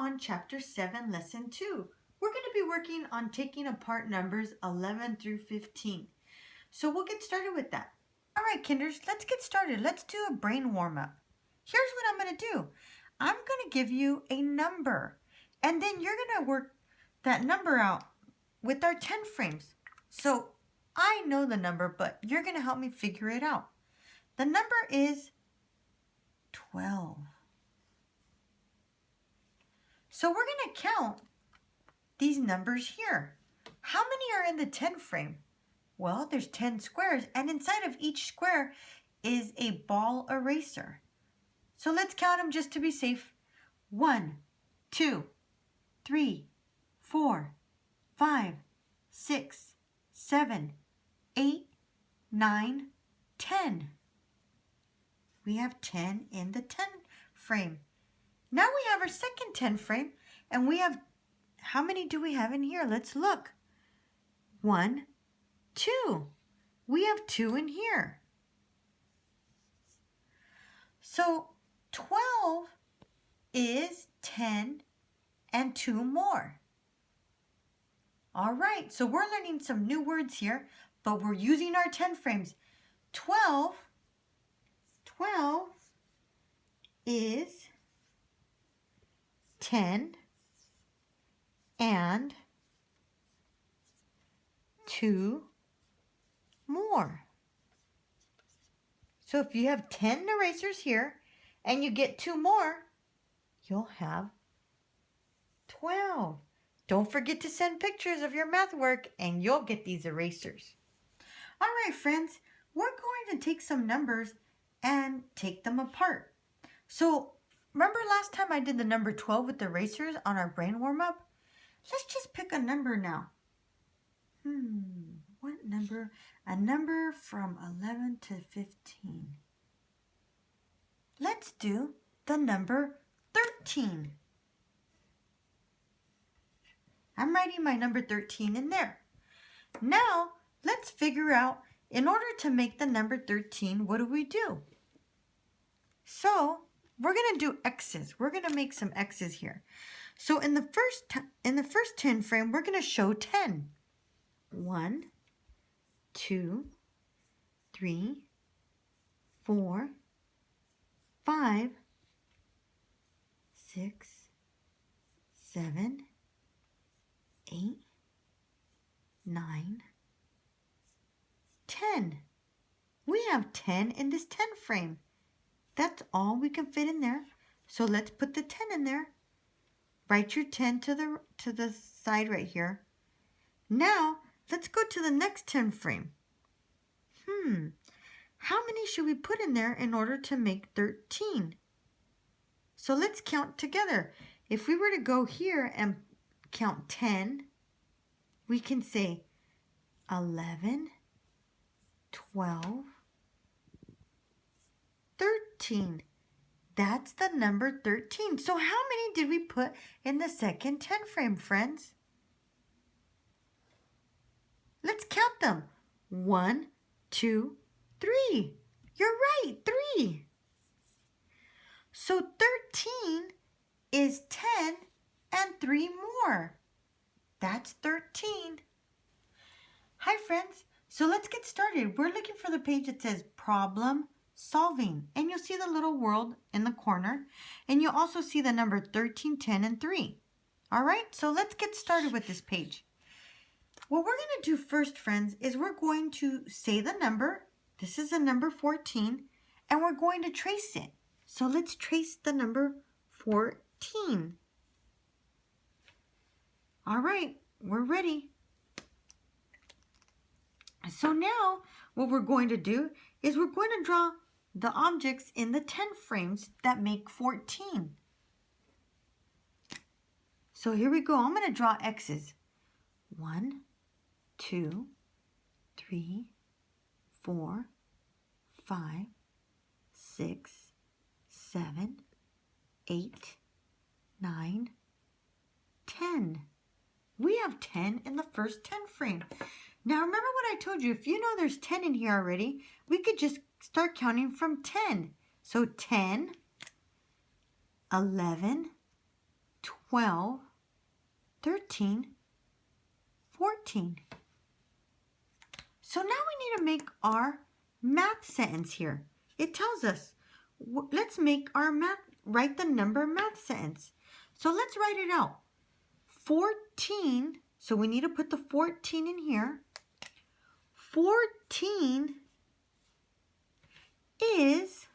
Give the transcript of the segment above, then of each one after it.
on Chapter 7, Lesson 2. We're going to be working on taking apart numbers 11 through 15. So we'll get started with that. All right, kinders, let's get started. Let's do a brain warm-up. Here's what I'm going to do. I'm going to give you a number, and then you're going to work that number out with our 10 frames. So I know the number, but you're going to help me figure it out. The number is 12. So we're going to count these numbers here. How many are in the 10 frame? Well, there's 10 squares, and inside of each square is a ball eraser. So let's count them just to be safe. 1, 2, 3, 4, 5, 6, 7, 8, 9, 10. We have 10 in the 10 frame. Now we have our second 10 frame, and we have, how many do we have in here? Let's look. 1, 2. We have 2 in here. So 12 is 10 and 2 more. All right, so we're learning some new words here, but we're using our 10 frames. 12 is 10 and 2 more. So if you have 10 erasers here and you get 2 more, you'll have 12. Don't forget to send pictures of your math work and you'll get these erasers. All right, friends, we're going to take some numbers and take them apart. So remember last time I did the number 12 with the erasers on our brain warm-up? Let's just pick a number now. What number? A number from 11 to 15. Let's do the number 13. I'm writing my number 13 in there. Now, let's figure out, in order to make the number 13, what do? So, we're going to do X's. We're going to make some X's here. So, in the first 10 frame, we're going to show 10. 1, 2, 3, 4, 5, 6, 7, 8, 9, 10. We have 10 in this 10 frame. That's all we can fit in there. So let's put the 10 in there. Write your 10 to the side right here. Now, let's go to the next 10 frame. How many should we put in there in order to make 13? So let's count together. If we were to go here and count 10, we can say 11, 12, 13. That's the number 13. So how many did we put in the second 10 frame, friends? Let's count them. 1, 2, 3. You're right, 3. So 13 is 10 and 3 more. That's 13. Hi, friends. So let's get started. We're looking for the page that says Problem Solving. And you'll see the little world in the corner. And you'll also see the number 13, 10, and 3. All right, so let's get started with this page. What we're going to do first, friends, is we're going to say the number. This is the number 14, and we're going to trace it. So let's trace the number 14. All right, we're ready. So now what we're going to do is we're going to draw the objects in the 10 frames that make 14. So here we go. I'm going to draw X's. 1, 2, 3, 4, 5, 6, 7, 8, 9, 10. We have 10 in the first 10 frame. Now remember what I told you. If you know there's 10 in here already, we could just start counting from 10. So 10, 11, 12, 13, 14. So now we need to make our math sentence here. It tells us, let's make our write the number math sentence. So let's write it out. 14, so we need to put the 14 in here. 14 is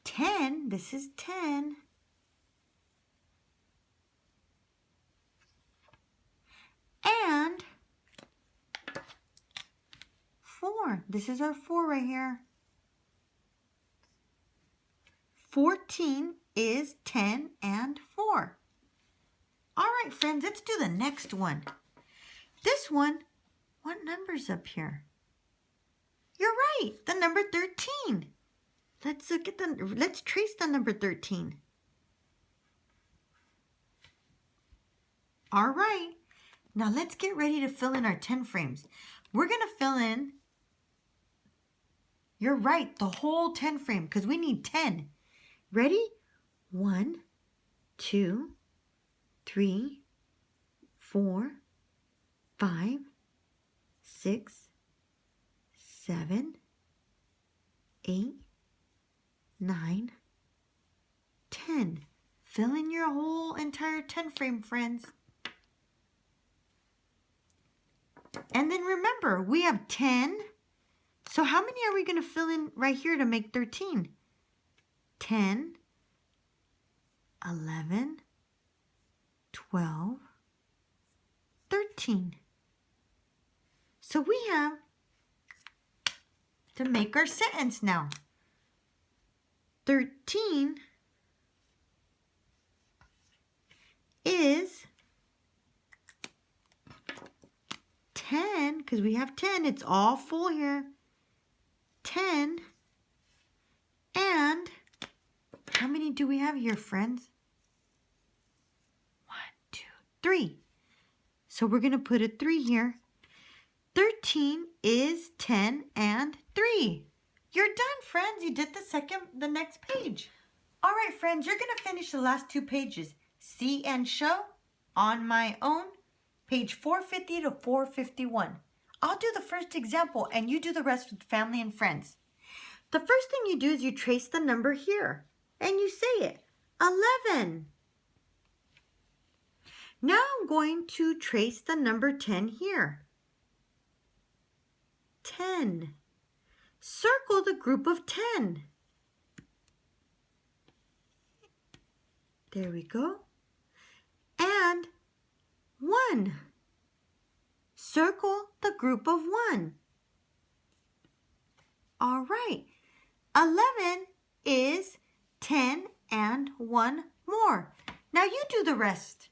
10. This is 10. And 4. This is our 4 right here. 14 is 10 and 4. All right, friends, let's do the next one. This one, what number's up here? You're right, the number 13. Let's trace the number 13. All right, now let's get ready to fill in our 10 frames. We're going to fill in, you're right, the whole 10 frame because we need 10. Ready? 1, 2, 3, 4, 5, 6, 7, 8, 9, 10. Fill in your whole entire 10 frame, friends. And then remember, we have 10. So how many are we going to fill in right here to make 13? 10, 11, 12, 13. So we have to make our sentence now. 13 is 10, because we have 10. It's all full here. 10 and how many do we have here, friends? 1, 2, 3. So we're going to put a 3 here. 13 is 10 and 3. You're done, friends. You did the next page. All right, friends, you're going to finish the last 2 pages. See and show on my own, page 450 to 451. I'll do the first example and you do the rest with family and friends. The first thing you do is you trace the number here and you say it, 11. Now I'm going to trace the number 10 here. 10. Circle the group of 10. There we go. And 1. Circle the group of 1. All right. 11 is 10 and 1 more. Now you do the rest.